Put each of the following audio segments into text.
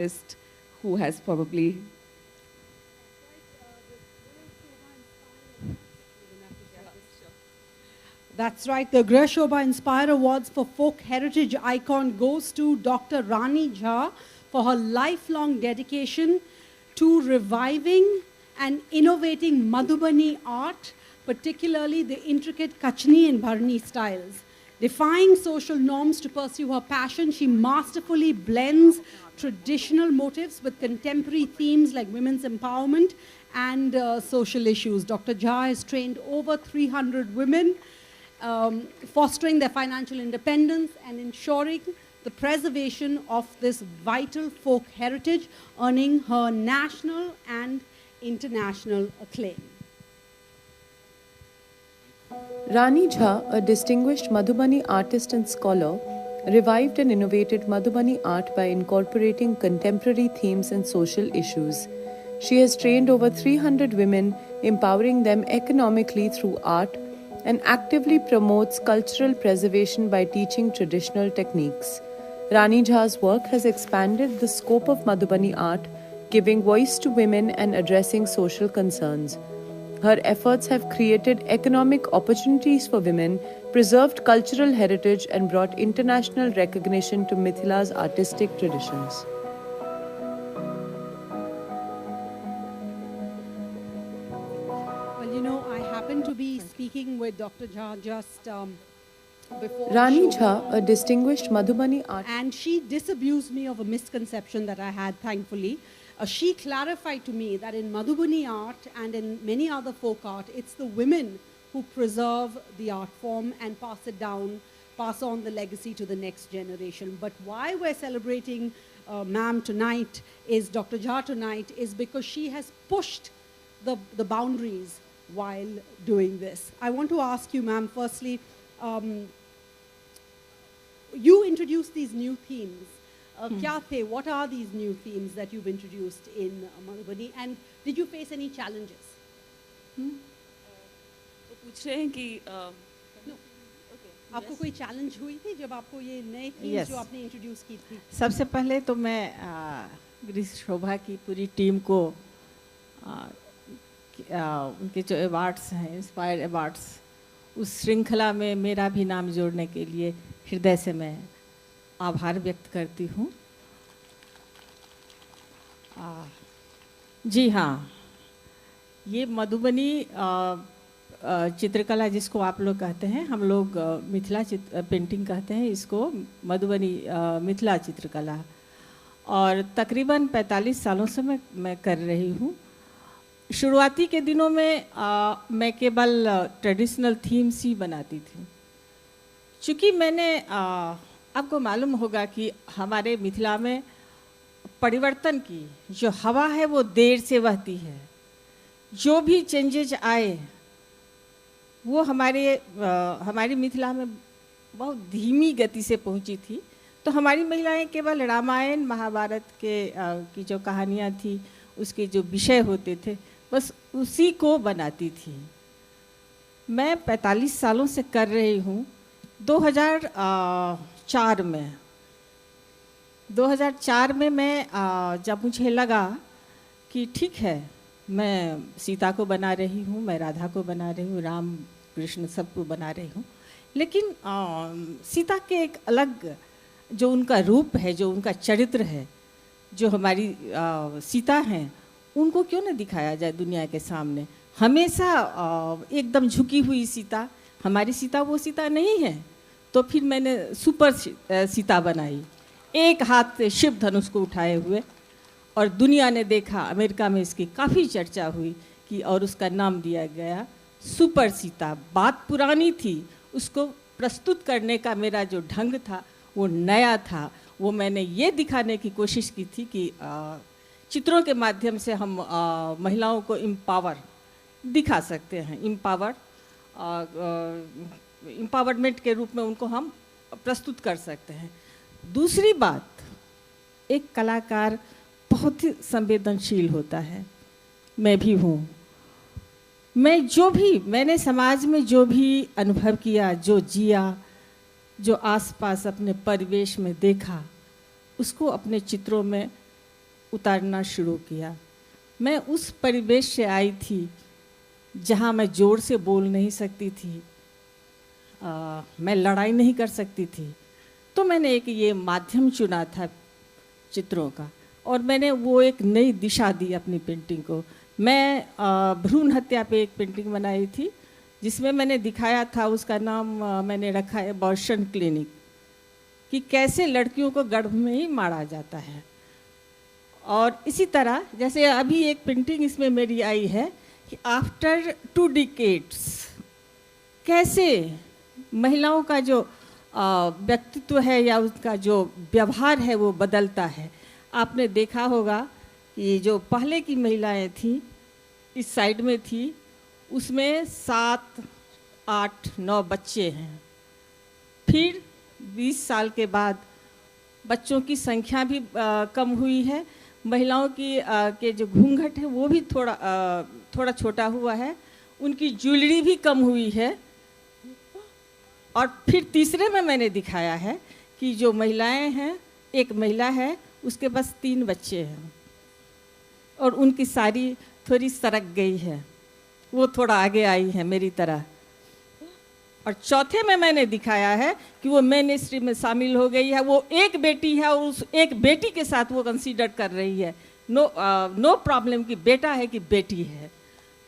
artist who has probably. That's right. The Greh Shobha Inspire Awards for Folk Heritage Icon goes to Dr. Rani Jha for her lifelong dedication to reviving and innovating Madhubani art, particularly the intricate Kachni and Bharni styles. Defying social norms to pursue her passion, she masterfully blends traditional motifs with contemporary themes like women's empowerment and social issues. Dr. Jha has trained over 300 women, fostering their financial independence and ensuring the preservation of this vital folk heritage, earning her national and international acclaim. Rani Jha, a distinguished Madhubani artist and scholar, revived and innovated Madhubani art by incorporating contemporary themes and social issues. She has trained over 300 women, empowering them economically through art, and actively promotes cultural preservation by teaching traditional techniques. Rani Jha's work has expanded the scope of Madhubani art, giving voice to women and addressing social concerns. Her efforts have created economic opportunities for women, preserved cultural heritage, and brought international recognition to Mithila's artistic traditions. Well, you know, I happened to be speaking with Dr. Jha just before Rani the show, Jha, a distinguished Madhubani artist, and she disabused me of a misconception that I had, thankfully. She clarified to me that in Madhubani art and in many other folk art, it's the women who preserve the art form and pass it down, pass on the legacy to the next generation. But why we're celebrating ma'am tonight, is Dr. Jha tonight, is because she has pushed the boundaries while doing this. I want to ask you, ma'am, firstly, you introduced these new themes. Kya the? What are these new themes that you've introduced in Madhubani, and did you face any challenges? तो पूछ रहे हैं कि आपको कोई challenge हुई थी जब आपको ये नए themes Yes. जो आपने इंट्रोड्यूस की थी? सबसे पहले तो मैं ग्रीस शोभा की पूरी टीम को उनके जो अवार्ड्स हैं, इंस्पायर अवार्ड्स, उस श्रृंखला में मेरा भी नाम जोड़ने के लिए हृदय से मैं आभार व्यक्त करती हूँ। जी हाँ, ये मधुबनी चित्रकला जिसको आप लोग कहते हैं, हम लोग मिथिला पेंटिंग कहते हैं इसको, मधुबनी मिथिला चित्रकला, और तकरीबन 45 सालों से मैं कर रही हूँ। शुरुआती के दिनों में मैं केवल ट्रेडिशनल थीम्स ही बनाती थी। चूँकि मैंने आपको मालूम होगा कि हमारे मिथिला में परिवर्तन की जो हवा है वो देर से बहती है। जो भी चेंजेज आए वो हमारी मिथिला में बहुत धीमी गति से पहुंची थी। तो हमारी महिलाएं केवल रामायण महाभारत की जो कहानियां थी, उसके जो विषय होते थे, बस उसी को बनाती थी। मैं 45 सालों से कर रही हूँ। 2004 में मैं जब मुझे लगा कि ठीक है, मैं सीता को बना रही हूँ, मैं राधा को बना रही हूँ, राम कृष्ण सबको बना रही हूँ, लेकिन सीता के एक अलग जो उनका रूप है, जो उनका चरित्र है, जो हमारी सीता हैं, उनको क्यों न दिखाया जाए दुनिया के सामने। हमेशा एकदम झुकी हुई सीता, हमारी सीता वो सीता नहीं है। तो फिर मैंने सुपर सीता बनाई, एक हाथ से शिव धनुष को उठाए हुए, और दुनिया ने देखा, अमेरिका में इसकी काफ़ी चर्चा हुई कि, और उसका नाम दिया गया सुपर सीता। बात पुरानी थी, उसको प्रस्तुत करने का मेरा जो ढंग था वो नया था। वो मैंने ये दिखाने की कोशिश की थी कि चित्रों के माध्यम से हम महिलाओं को एम्पावर दिखा सकते हैं, एम्पावरमेंट के रूप में उनको हम प्रस्तुत कर सकते हैं। दूसरी बात, एक कलाकार बहुत ही संवेदनशील होता है, मैं भी हूँ। मैंने समाज में जो भी अनुभव किया, जो जिया, जो आसपास अपने परिवेश में देखा, उसको अपने चित्रों में उतारना शुरू किया। मैं उस परिवेश से आई थी जहाँ मैं ज़ोर से बोल नहीं सकती थी, मैं लड़ाई नहीं कर सकती थी। तो मैंने एक ये माध्यम चुना था चित्रों का, और मैंने वो एक नई दिशा दी अपनी पेंटिंग को। मैं भ्रूण हत्या पे एक पेंटिंग बनाई थी जिसमें मैंने दिखाया था, उसका नाम मैंने रखा है अबॉर्शन क्लिनिक, कि कैसे लड़कियों को गर्भ में ही मारा जाता है। और इसी तरह जैसे अभी एक पेंटिंग इसमें मेरी आई है कि आफ्टर 2 डिकेड्स कैसे महिलाओं का जो व्यक्तित्व है या उसका जो व्यवहार है वो बदलता है। आपने देखा होगा कि जो पहले की महिलाएं थी इस साइड में थी, उसमें 7, 8, 9 बच्चे हैं। फिर 20 साल के बाद बच्चों की संख्या भी कम हुई है, महिलाओं की के जो घूंघट है वो भी थोड़ा छोटा हुआ है, उनकी ज्वेलरी भी कम हुई है। और फिर तीसरे में मैंने दिखाया है कि जो महिलाएं हैं, एक महिला है उसके पास 3 बच्चे हैं और उनकी साड़ी थोड़ी सरक गई है, वो थोड़ा आगे आई है मेरी तरह। और चौथे में मैंने दिखाया है कि वो मेन स्ट्रीम में शामिल हो गई है, वो एक बेटी है और उस एक बेटी के साथ वो कंसीडर कर रही है, नो प्रॉब्लम कि बेटा है कि बेटी है।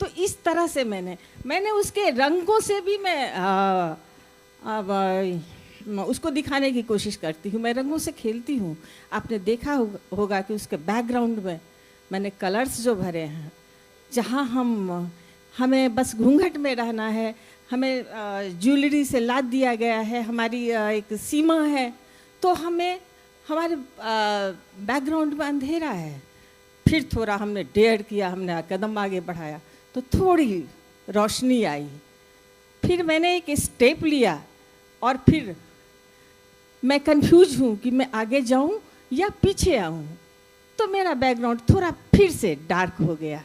तो इस तरह से मैंने उसके रंगों से भी मैं उसको दिखाने की कोशिश करती हूँ, मैं रंगों से खेलती हूँ। आपने देखा होगा कि उसके बैकग्राउंड में मैंने कलर्स जो भरे हैं, जहाँ हमें बस घूंघट में रहना है, हमें ज्वेलरी से लाद दिया गया है, हमारी एक सीमा है, तो हमें हमारे बैकग्राउंड में अंधेरा है। फिर थोड़ा हमने डेयर किया, हमने कदम आगे बढ़ाया तो थोड़ी रोशनी आई। फिर मैंने एक स्टेप लिया और फिर मैं कंफ्यूज हूँ कि मैं आगे जाऊँ या पीछे आऊँ, तो मेरा बैकग्राउंड थोड़ा फिर से डार्क हो गया।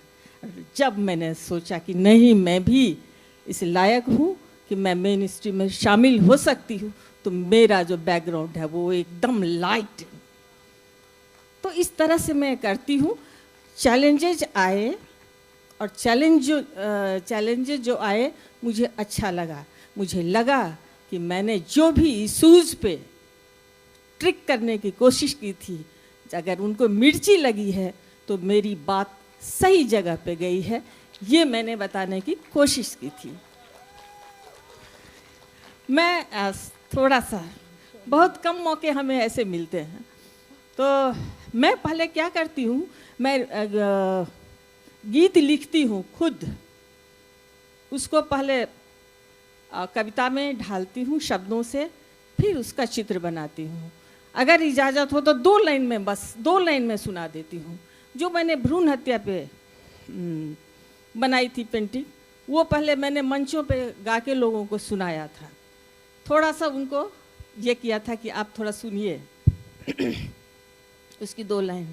जब मैंने सोचा कि नहीं, मैं भी इस लायक हूँ कि मैं मेन स्ट्रीम में शामिल हो सकती हूँ, तो मेरा जो बैकग्राउंड है वो एकदम लाइट। तो इस तरह से मैं करती हूँ। चैलेंजेज आए और चैलेंजेज जो आए मुझे अच्छा लगा। मुझे लगा कि मैंने जो भी इशूज़ पे ट्रिक करने की कोशिश की थी, अगर उनको मिर्ची लगी है तो मेरी बात सही जगह पे गई है, ये मैंने बताने की कोशिश की थी। मैं थोड़ा सा, बहुत कम मौके हमें ऐसे मिलते हैं, तो मैं पहले क्या करती हूँ, मैं गीत लिखती हूँ खुद, उसको पहले कविता में ढालती हूँ शब्दों से, फिर उसका चित्र बनाती हूँ। अगर इजाज़त हो तो 2 लाइन में, बस 2 लाइन में सुना देती हूँ। जो मैंने भ्रूण हत्या पे बनाई थी पेंटिंग, वो पहले मैंने मंचों पे गा के लोगों को सुनाया था, थोड़ा सा उनको ये किया था कि आप थोड़ा सुनिए उसकी 2 लाइन।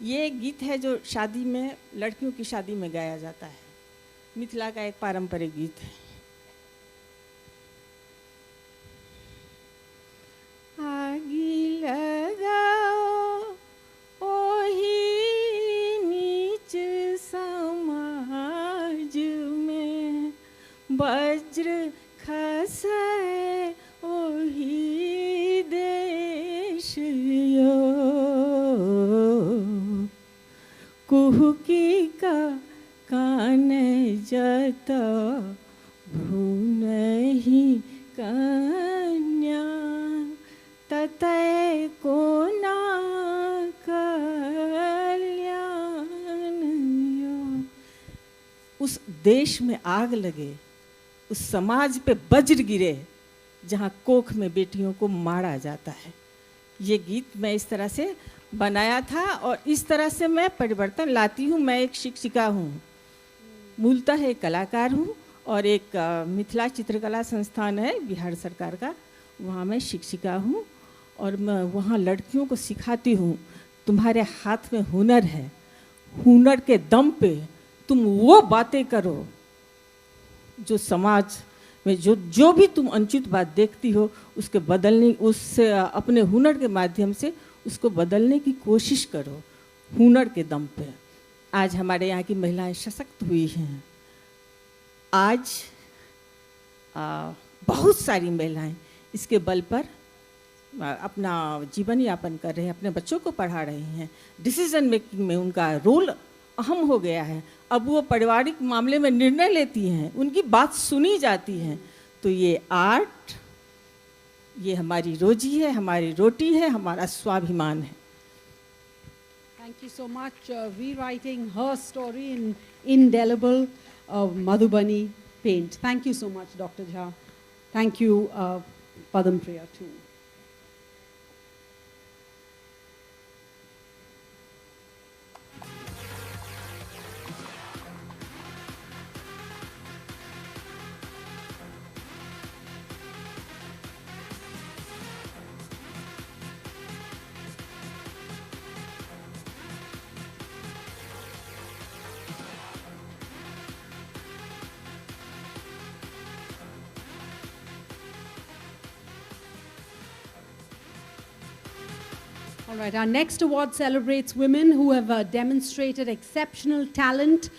ये गीत है जो शादी में, लड़कियों की शादी में गाया जाता है, मिथिला का एक पारंपरिक गीत है। आगी लगाओ ओही नीच समाज में, वज्र खसे ओही देश यो, कुहकी का कान जत भ्रूण ही कन्या, ततय को ना कल्याण यो। उस देश में आग लगे, उस समाज पे वज्र गिरे जहाँ कोख में बेटियों को मारा जाता है। ये गीत मैं इस तरह से बनाया था और इस तरह से मैं परिवर्तन लाती हूँ। मैं एक शिक्षिका हूँ, मूलतः एक कलाकार हूँ, और एक मिथिला चित्रकला संस्थान है बिहार सरकार का, वहाँ मैं शिक्षिका हूँ और मैं वहाँ लड़कियों को सिखाती हूँ, तुम्हारे हाथ में हुनर है, हुनर के दम पे तुम वो बातें करो जो समाज में जो भी तुम अनुचित बात देखती हो, उसके बदलने, उससे अपने हुनर के माध्यम से उसको बदलने की कोशिश करो। हुनर के दम पे आज हमारे यहाँ की महिलाएं सशक्त हुई हैं। आज बहुत सारी महिलाएं इसके बल पर अपना जीवन यापन कर रहे हैं, अपने बच्चों को पढ़ा रही हैं। डिसीजन मेकिंग में उनका रोल अहम हो गया है। अब वो पारिवारिक मामले में निर्णय लेती हैं, उनकी बात सुनी जाती है। तो ये आर्ट, ये हमारी रोजी है, हमारी रोटी है, हमारा स्वाभिमान है। Thank you so much, rewriting her story in indelible Madhubani paint. Thank you so much, Dr. Jha. Thank you, Padam Priya, too. All right, our next award celebrates women who have demonstrated exceptional talent